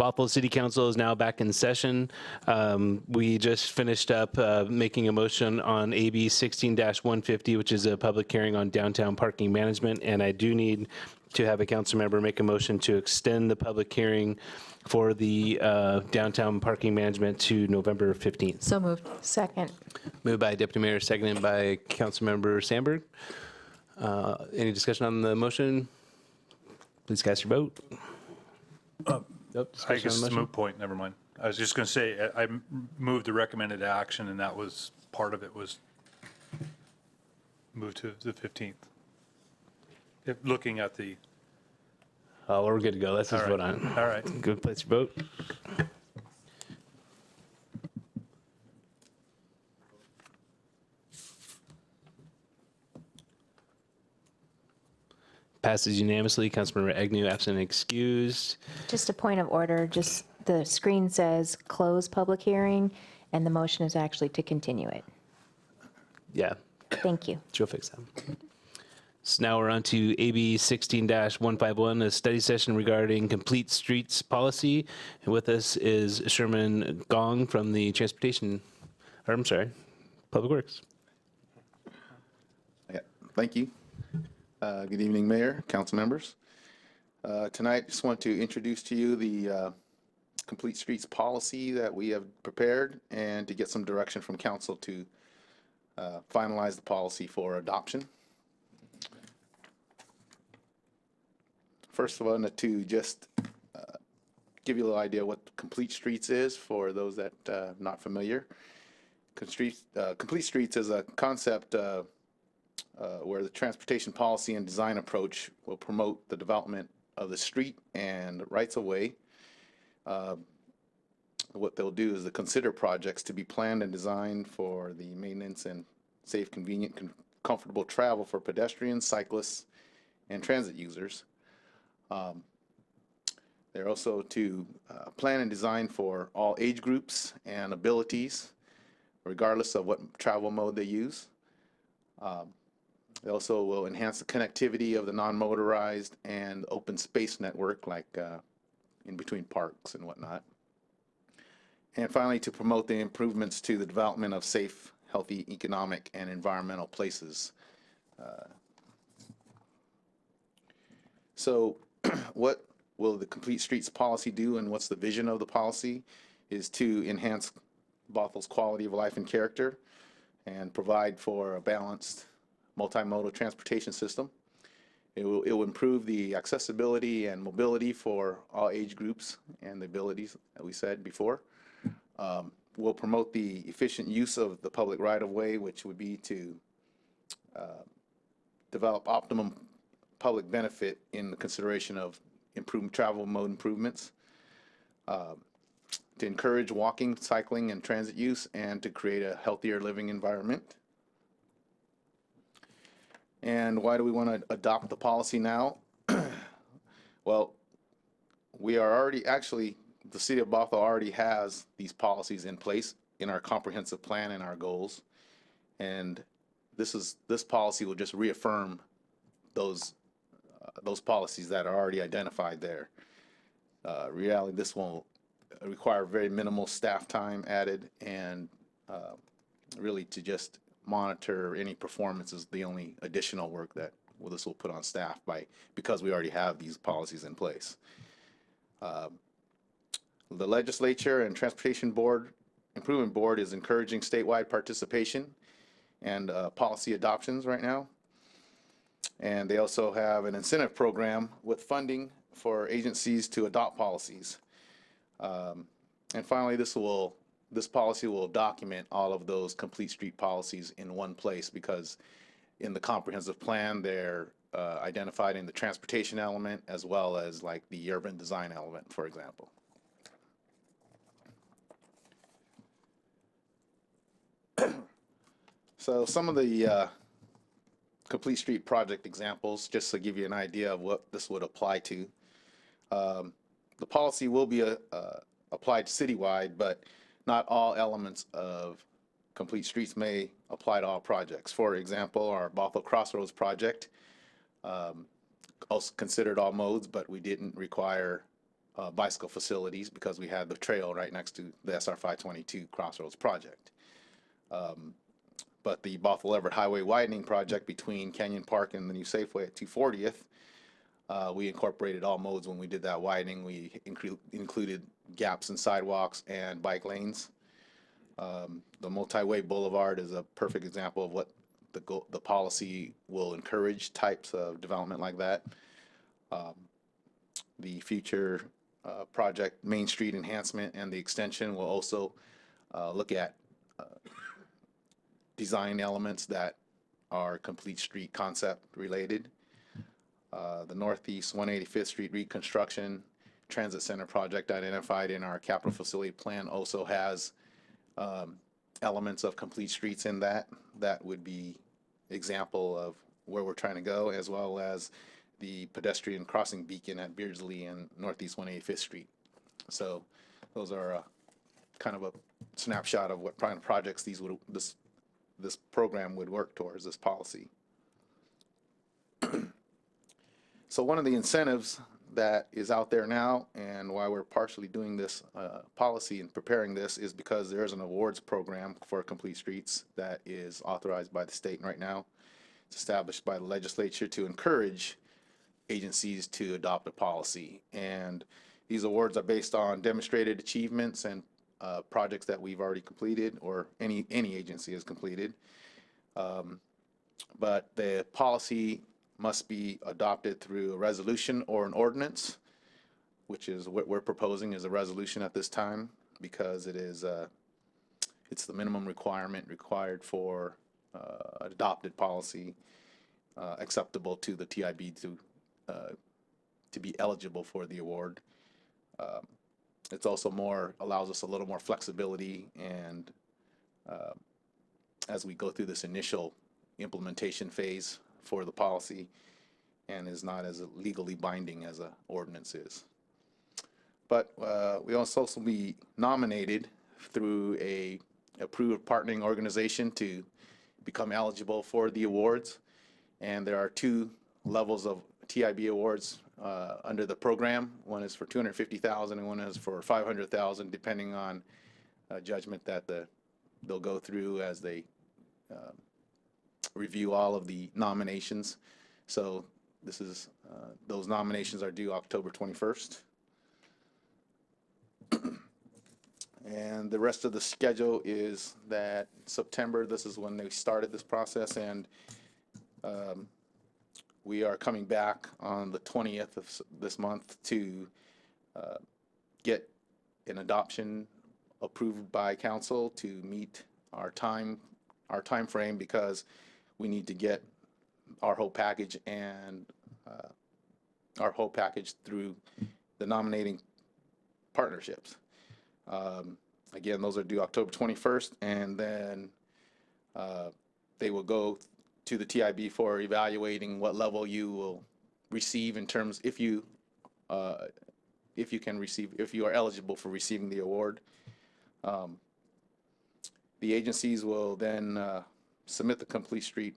Bothell City Council is now back in session. We just finished up making a motion on AB 16-150, which is a public hearing on downtown parking management. And I do need to have a council member make a motion to extend the public hearing for the downtown parking management to November 15th. So moved. Second. Moved by Deputy Mayor, seconded by Councilmember Sandberg. Any discussion on the motion? Please cast your vote. Nope, I discussion guess on the it's a motion? moot point, never mind. I was just going to say, I moved the recommended action, and that was, part of it was moved to the 15th. Looking at the, Oh, we're good to go. Let's just All vote right. on it. All right. Good place to vote. Passes unanimously. Councilmember Agnew, absent and excused. Just a point of order, just the screen says close public hearing, and the motion is actually to continue it. Yeah, Thank you. she'll fix that. So now we're on to AB 16-151, a study session regarding complete streets policy. And with us is Sherman Gong from the Public Works. Yeah, thank you. Good evening, Mayor, council members. Tonight, just want to introduce to you the Complete Streets policy that we have prepared and to get some direction from council to finalize the policy for adoption. First of all, to just give you a little idea what Complete Streets is for those that are not familiar. Complete Streets is a concept where the transportation policy and design approach will promote the development of the street and rights of way. What they'll do is to consider projects to be planned and designed for the maintenance and safe, convenient, comfortable travel for pedestrians, cyclists, and transit users. They're also to plan and design for all age groups and abilities, regardless of what travel mode they use. They also will enhance the connectivity of the non-motorized and open space network, like in between parks and whatnot. And finally, to promote the improvements to the development of safe, healthy, economic, and environmental places. So what will the Complete Streets policy do, and what's the vision of the policy, is to enhance Bothell's quality of life and character and provide for a balanced multimodal transportation system. It will improve the accessibility and mobility for all age groups and the abilities that we said before. Will promote the efficient use of the public right-of-way, which would be to develop optimum public benefit in the consideration of improved travel mode improvements, to encourage walking, cycling, and transit use, and to create a healthier living environment. And why do we want to adopt the policy now? Well, we are already, actually, the city of Bothell already has these policies in place in our comprehensive plan and our goals. And this policy will just reaffirm those policies that are already identified there. Reality, this will require very minimal staff time added, and really to just monitor any performance is the only additional work that this will put on staff because we already have these policies in place. The legislature and Transportation Improvement Board is encouraging statewide participation and policy adoptions right now. And they also have an incentive program with funding for agencies to adopt policies. And finally, this policy will document all of those complete street policies in one place, because in the comprehensive plan, they're identified in the transportation element as well as like the urban design element, for example. So some of the complete street project examples, just to give you an idea of what this would apply to. The policy will be applied citywide, but not all elements of complete streets may apply to all projects. For example, our Bothell Crossroads project also considered all modes, but we didn't require bicycle facilities because we had the trail right next to the SR 522 Crossroads project. But the Bothell Everett Highway widening project between Canyon Park and the new Safeway at 240th, we incorporated all modes when we did that widening. We included gaps in sidewalks and bike lanes. The multi-way boulevard is a perfect example of what the policy will encourage types of development like that. The future project Main Street enhancement and the extension will also look at design elements that are complete street concept related. The Northeast 185th Street reconstruction transit center project identified in our capital facility plan also has elements of complete streets in that. That would be example of where we're trying to go, as well as the pedestrian crossing beacon at Beardsley and Northeast 185th Street. So those are kind of a snapshot of what kind of projects this program would work towards, this policy. So one of the incentives that is out there now, and why we're partially doing this policy and preparing this, is because there's an awards program for complete streets that is authorized by the state right now. It's established by the legislature to encourage agencies to adopt a policy, and these awards are based on demonstrated achievements and projects that we've already completed, or any agency has completed. But the policy must be adopted through a resolution or an ordinance, which is what we're proposing is a resolution at this time, because it is it's the minimum requirement required for adopted policy acceptable to the TIB to be eligible for the award. It's also allows us a little more flexibility, and as we go through this initial implementation phase for the policy, and is not as legally binding as a ordinance is. But we also be nominated through a approved partnering organization to become eligible for the awards, and there are two levels of TIB awards under the program. One is for $250,000 and one is for $500,000, depending on judgment that they'll go through as they review all of the nominations. So this is those nominations are due October 21st. And the rest of the schedule is that September, this is when they started this process, and we are coming back on the 20th of this month to get an adoption approved by council to meet our time frame, because we need to get our whole package and through the nominating partnerships. Again, those are due October 21st, and then they will go to the TIB for evaluating what level you will receive in terms, if you are eligible for receiving the award. The agencies will then submit the complete street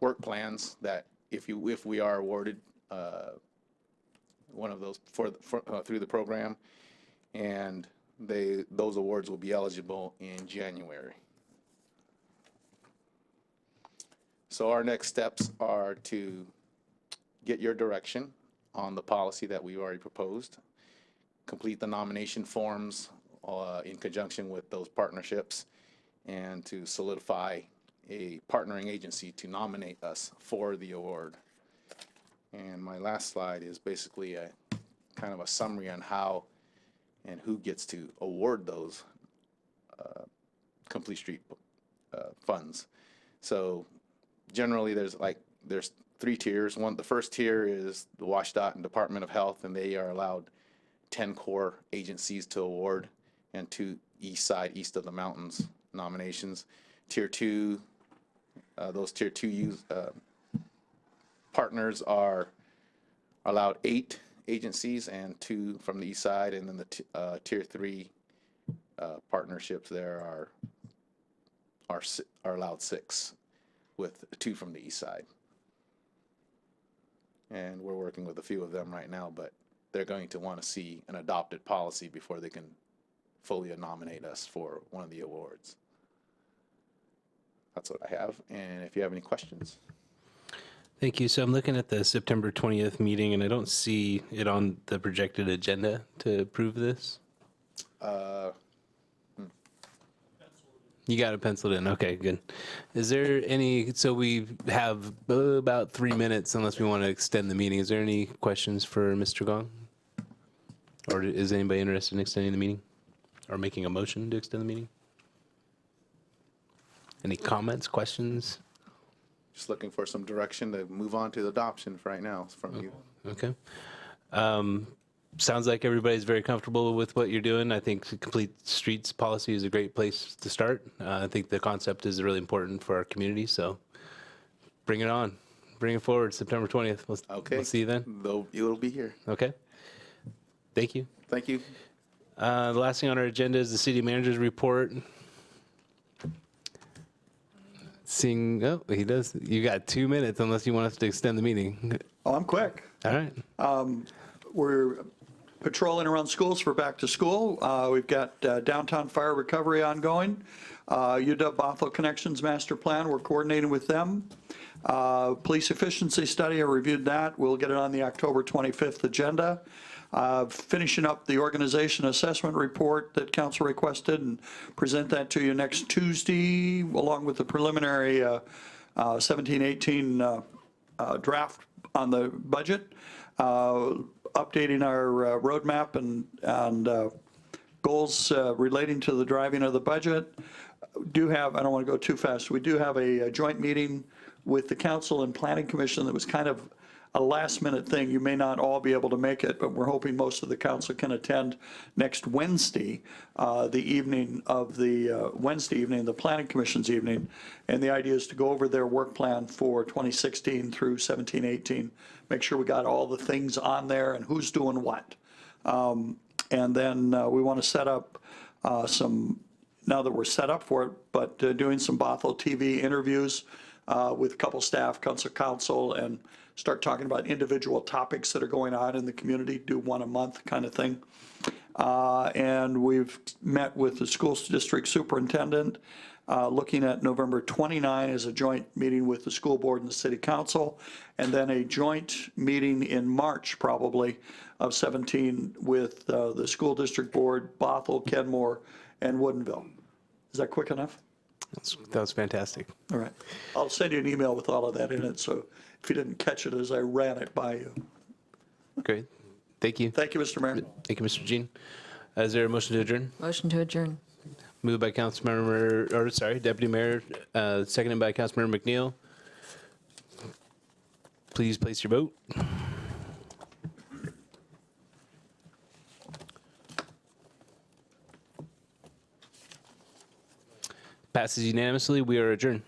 work plans that if we are awarded one of those through the program, and those awards will be eligible in January. So our next steps are to get your direction on the policy that we've already proposed, complete the nomination forms in conjunction with those partnerships, and to solidify a partnering agency to nominate us for the award. And my last slide is basically a kind of a summary on how and who gets to award those complete street funds. So generally there's three tiers. The first tier is the WashDOT and Department of Health, and they are allowed 10 core agencies to award, and 2 east of the mountains nominations. Tier 2, those tier 2 partners are allowed 8 agencies and 2 from the east side, and then the tier 3 partnerships there are allowed 6, with 2 from the east side. And we're working with a few of them right now, but they're going to want to see an adopted policy before they can fully nominate us for one of the awards. That's what I have, and if you have any questions. Thank you. So I'm looking at the September 20th meeting, and I don't see it on the projected agenda to approve this. You got it penciled in. Okay, good. Is there any, so we have about 3 minutes unless we want to extend the meeting. Is there any questions for Mr. Gong? Or is anybody interested in extending the meeting? Or making a motion to extend the meeting? Any comments, questions? Just looking for some direction to move on to the adoption for right now from you. Okay. Sounds like everybody's very comfortable with what you're doing. I think the complete streets policy is a great place to start. I think the concept is really important for our community, so bring it on. Bring it forward, September 20th. Okay. We'll see you then. Though you'll be here. Okay. Thank you. Thank you. The last thing on our agenda is the city manager's report. Seeing, oh, he does. You got 2 minutes unless you want us to extend the meeting. Oh, I'm quick. All right. We're patrolling around schools for back to school. We've got downtown fire recovery ongoing. UW Bothell Connections Master Plan, we're coordinating with them. Police efficiency study, I reviewed that. We'll get it on the October 25th agenda. Finishing up the organization assessment report that council requested and present that to you next Tuesday, along with the preliminary 17-18 draft on the budget. Updating our roadmap and goals relating to the driving of the budget. Do have, I don't want to go too fast, we do have a joint meeting with the council and planning commission that was kind of a last minute thing. You may not all be able to make it, but we're hoping most of the council can attend next Wednesday, the evening of the Wednesday evening, the planning commission's evening. And the idea is to go over their work plan for 2016 through 17-18, make sure we got all the things on there and who's doing what. And then we want to set up some, now that we're set up for it, but doing some Bothell TV interviews with a couple staff, council, and start talking about individual topics that are going on in the community, do one a month kind of thing. And we've met with the school district superintendent, looking at November 29 as a joint meeting with the school board and the city council, and then a joint meeting in March probably of 17 with the school district board, Bothell, Kenmore, and Woodinville. Is that quick enough? That was fantastic. All right. I'll send you an email with all of that in it, so if you didn't catch it as I ran it by you. Great. Thank you. Thank you, Mr. Mayor. Thank you, Mr. Jean. Is there a motion to adjourn? Motion to adjourn. Moved by Councilmember, or sorry, Deputy Mayor, seconded by Councilmember McNeil. Please place your vote. Passes unanimously. We are adjourned.